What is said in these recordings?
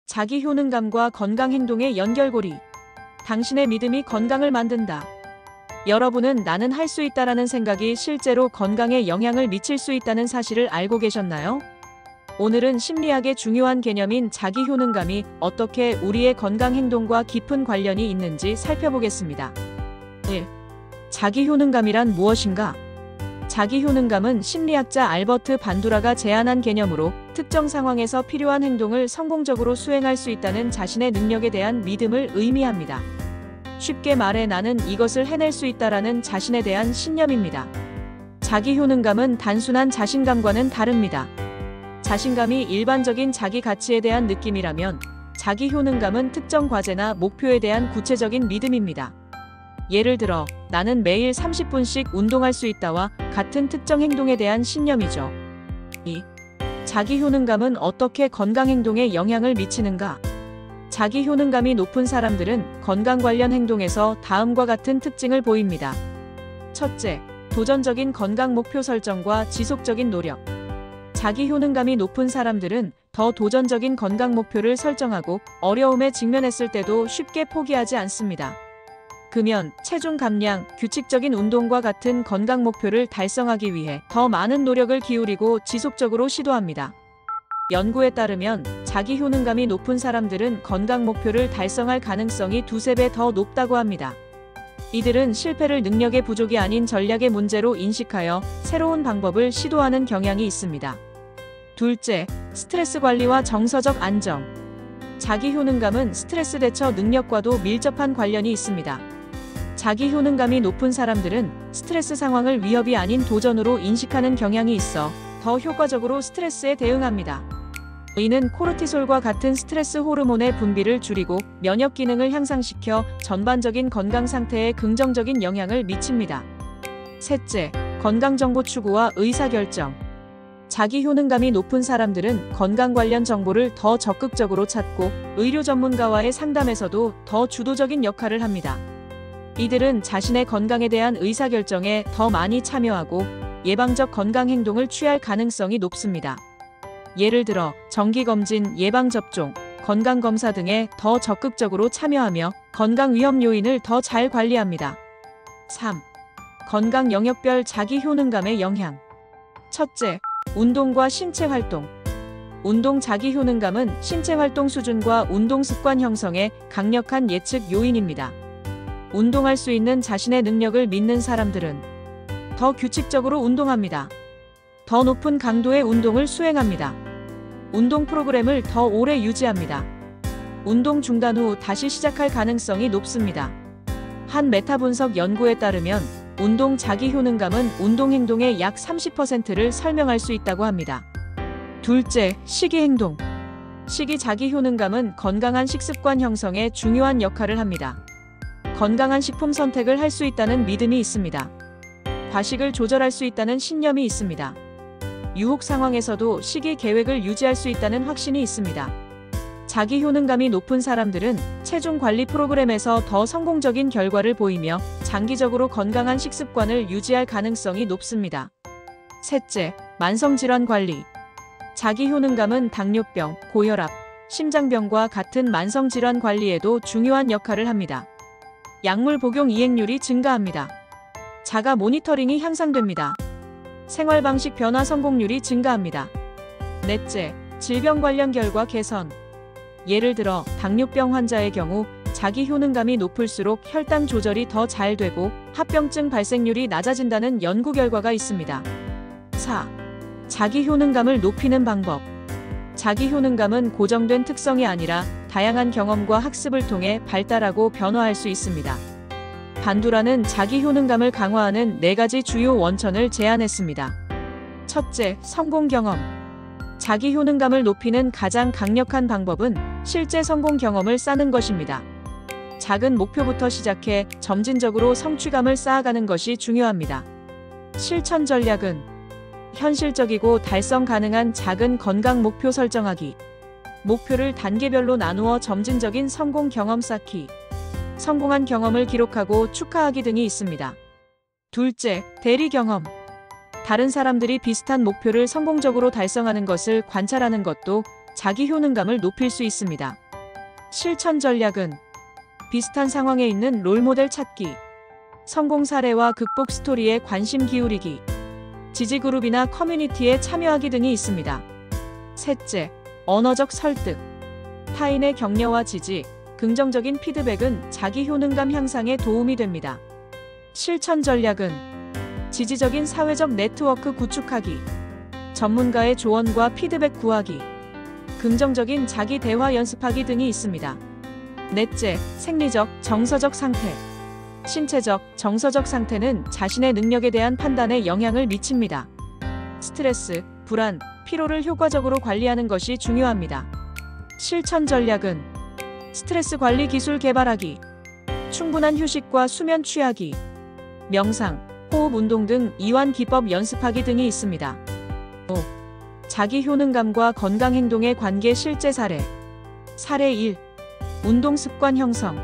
자기 효능감과 건강 행동의 연결고리. 당신의 믿음이 건강을 만든다. 여러분은 나는 할 수 있다라는 생각이 실제로 건강에 영향을 미칠 수 있다는 사실을 알고 계셨나요? 오늘은 심리학의 중요한 개념인 자기 효능감이 어떻게 우리의 건강 행동과 깊은 관련이 있는지 살펴보겠습니다. 1. 자기 효능감이란 무엇인가? 자기 효능감은 심리학자 알버트 반두라가 제안한 개념으로 특정 상황에서 필요한 행동을 성공적으로 수행할 수 있다는 자신의 능력에 대한 믿음을 의미합니다. 쉽게 말해 나는 이것을 해낼 수 있다라는 자신에 대한 신념입니다. 자기 효능감은 단순한 자신감과는 다릅니다. 자신감이 일반적인 자기 가치에 대한 느낌이라면 자기 효능감은 특정 과제나 목표에 대한 구체적인 믿음입니다. 예를 들어 나는 매일 30분씩 운동할 수 있다와 같은 특정 행동에 대한 신념이죠. 2. 자기 효능감은 어떻게 건강 행동에 영향을 미치는가? 자기 효능감이 높은 사람들은 건강 관련 행동에서 다음과 같은 특징을 보입니다. 첫째, 도전적인 건강 목표 설정과 지속적인 노력. 자기 효능감이 높은 사람들은 더 도전적인 건강 목표를 설정하고 어려움에 직면했을 때도 쉽게 포기하지 않습니다. 금연, 체중 감량, 규칙적인 운동과 같은 건강 목표를 달성하기 위해 더 많은 노력을 기울이고 지속적으로 시도합니다. 연구에 따르면 자기 효능감이 높은 사람들은 건강 목표를 달성할 가능성이 2~3배 더 높다고 합니다. 이들은 실패를 능력의 부족이 아닌 전략의 문제로 인식하여 새로운 방법을 시도하는 경향이 있습니다. 둘째, 스트레스 관리와 정서적 안정. 자기 효능감은 스트레스 대처 능력과도 밀접한 관련이 있습니다. 자기 효능감이 높은 사람들은 스트레스 상황을 위협이 아닌 도전으로 인식하는 경향이 있어 더 효과적으로 스트레스에 대응합니다. 이는 코르티솔과 같은 스트레스 호르몬의 분비를 줄이고 면역 기능을 향상시켜 전반적인 건강 상태에 긍정적인 영향을 미칩니다. 셋째, 건강정보 추구와 의사결정. 자기 효능감이 높은 사람들은 건강 관련 정보를 더 적극적으로 찾고 의료 전문가와의 상담에서도 더 주도적인 역할을 합니다. 이들은 자신의 건강에 대한 의사결정에 더 많이 참여하고 예방적 건강 행동을 취할 가능성이 높습니다. 예를 들어 정기검진, 예방접종, 건강검사 등에 더 적극적으로 참여하며 건강 위험 요인을 더 잘 관리합니다. 3. 건강 영역별 자기 효능감의 영향. 첫째, 운동과 신체 활동. 운동 자기 효능감은 신체 활동 수준과 운동 습관 형성에 강력한 예측 요인입니다. 운동할 수 있는 자신의 능력을 믿는 사람들은 더 규칙적으로 운동합니다. 더 높은 강도의 운동을 수행합니다. 운동 프로그램을 더 오래 유지합니다. 운동 중단 후 다시 시작할 가능성이 높습니다. 한 메타 분석 연구에 따르면 운동 자기 효능감은 운동 행동의 약 30%를 설명할 수 있다고 합니다. 둘째, 식이 행동. 식이 자기 효능감은 건강한 식습관 형성에 중요한 역할을 합니다. 건강한 식품 선택을 할 수 있다는 믿음이 있습니다. 과식을 조절할 수 있다는 신념이 있습니다. 유혹 상황에서도 식이 계획을 유지할 수 있다는 확신이 있습니다. 자기 효능감이 높은 사람들은 체중 관리 프로그램에서 더 성공적인 결과를 보이며 장기적으로 건강한 식습관을 유지할 가능성이 높습니다. 셋째, 만성질환 관리. 자기 효능감은 당뇨병, 고혈압, 심장병과 같은 만성질환 관리에도 중요한 역할을 합니다. 약물 복용 이행률이 증가합니다. 자가 모니터링이 향상됩니다. 생활 방식 변화 성공률이 증가합니다. 넷째, 질병 관련 결과 개선. 예를 들어 당뇨병 환자의 경우 자기 효능감이 높을수록 혈당 조절이 더 잘 되고 합병증 발생률이 낮아진다는 연구 결과가 있습니다. 4. 자기 효능감을 높이는 방법. 자기 효능감은 고정된 특성이 아니라 다양한 경험과 학습을 통해 발달하고 변화할 수 있습니다. 반두라는 자기 효능감을 강화하는 4가지 주요 원천을 제안했습니다. 첫째, 성공 경험. 자기 효능감을 높이는 가장 강력한 방법은 실제 성공 경험을 쌓는 것입니다. 작은 목표부터 시작해 점진적으로 성취감을 쌓아가는 것이 중요합니다. 실천 전략은 현실적이고 달성 가능한 작은 건강 목표 설정하기. 목표를 단계별로 나누어 점진적인 성공 경험 쌓기. 성공한 경험을 기록하고 축하하기 등이 있습니다. 둘째, 대리 경험. 다른 사람들이 비슷한 목표를 성공적으로 달성하는 것을 관찰하는 것도 자기 효능감을 높일 수 있습니다. 실천 전략은 비슷한 상황에 있는 롤모델 찾기, 성공 사례와 극복 스토리에 관심 기울이기, 지지그룹이나 커뮤니티에 참여하기 등이 있습니다. 셋째, 언어적 설득. 타인의 격려와 지지, 긍정적인 피드백은 자기 효능감 향상에 도움이 됩니다. 실천 전략은 지지적인 사회적 네트워크 구축하기, 전문가의 조언과 피드백 구하기, 긍정적인 자기 대화 연습하기 등이 있습니다. 넷째, 생리적, 정서적 상태. 신체적, 정서적 상태는 자신의 능력에 대한 판단에 영향을 미칩니다. 스트레스, 불안, 피로를 효과적으로 관리하는 것이 중요합니다. 실천 전략은 스트레스 관리 기술 개발하기, 충분한 휴식과 수면 취하기, 명상, 호흡 운동 등 이완 기법 연습하기 등이 있습니다. 5. 자기 효능감과 건강 행동의 관계 실제 사례. 사례 1. 운동 습관 형성.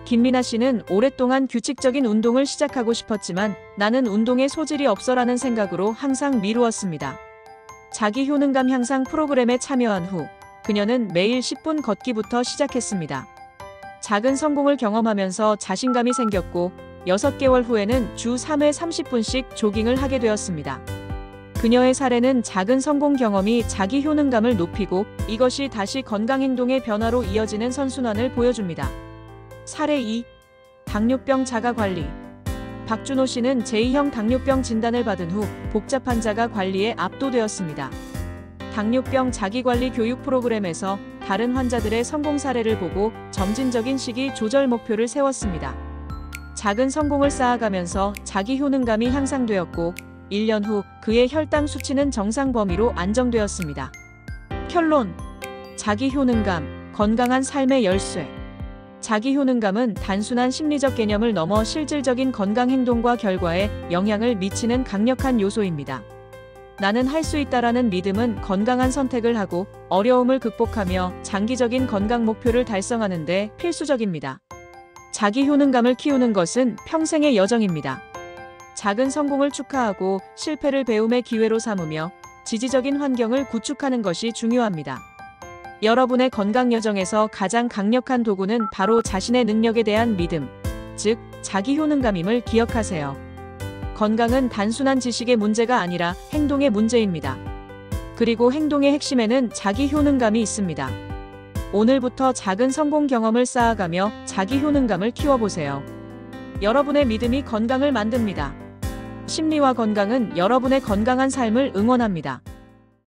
김민아 씨는 오랫동안 규칙적인 운동을 시작하고 싶었지만 나는 운동에 소질이 없어라는 생각으로 항상 미루었습니다. 자기 효능감 향상 프로그램에 참여한 후 그녀는 매일 10분 걷기부터 시작했습니다. 작은 성공을 경험하면서 자신감이 생겼고 6개월 후에는 주 3회 30분씩 조깅을 하게 되었습니다. 그녀의 사례는 작은 성공 경험이 자기 효능감을 높이고 이것이 다시 건강 행동의 변화로 이어지는 선순환을 보여줍니다. 사례 2. 당뇨병 자가 관리. 박준호 씨는 제2형 당뇨병 진단을 받은 후 복잡한 자가 관리에 압도되었습니다. 당뇨병 자기관리 교육 프로그램에서 다른 환자들의 성공 사례를 보고 점진적인 식이 조절 목표를 세웠습니다. 작은 성공을 쌓아가면서 자기 효능감이 향상되었고 1년 후 그의 혈당 수치는 정상 범위로 안정되었습니다. 결론. 자기 효능감, 건강한 삶의 열쇠. 자기 효능감은 단순한 심리적 개념을 넘어 실질적인 건강 행동과 결과에 영향을 미치는 강력한 요소입니다. 나는 할 수 있다라는 믿음은 건강한 선택을 하고 어려움을 극복하며 장기적인 건강 목표를 달성하는 데 필수적입니다. 자기 효능감을 키우는 것은 평생의 여정입니다. 작은 성공을 축하하고 실패를 배움의 기회로 삼으며 지지적인 환경을 구축하는 것이 중요합니다. 여러분의 건강 여정에서 가장 강력한 도구는 바로 자신의 능력에 대한 믿음, 즉 자기 효능감임을 기억하세요. 건강은 단순한 지식의 문제가 아니라 행동의 문제입니다. 그리고 행동의 핵심에는 자기 효능감이 있습니다. 오늘부터 작은 성공 경험을 쌓아가며 자기 효능감을 키워보세요. 여러분의 믿음이 건강을 만듭니다. 심리와 건강은 여러분의 건강한 삶을 응원합니다.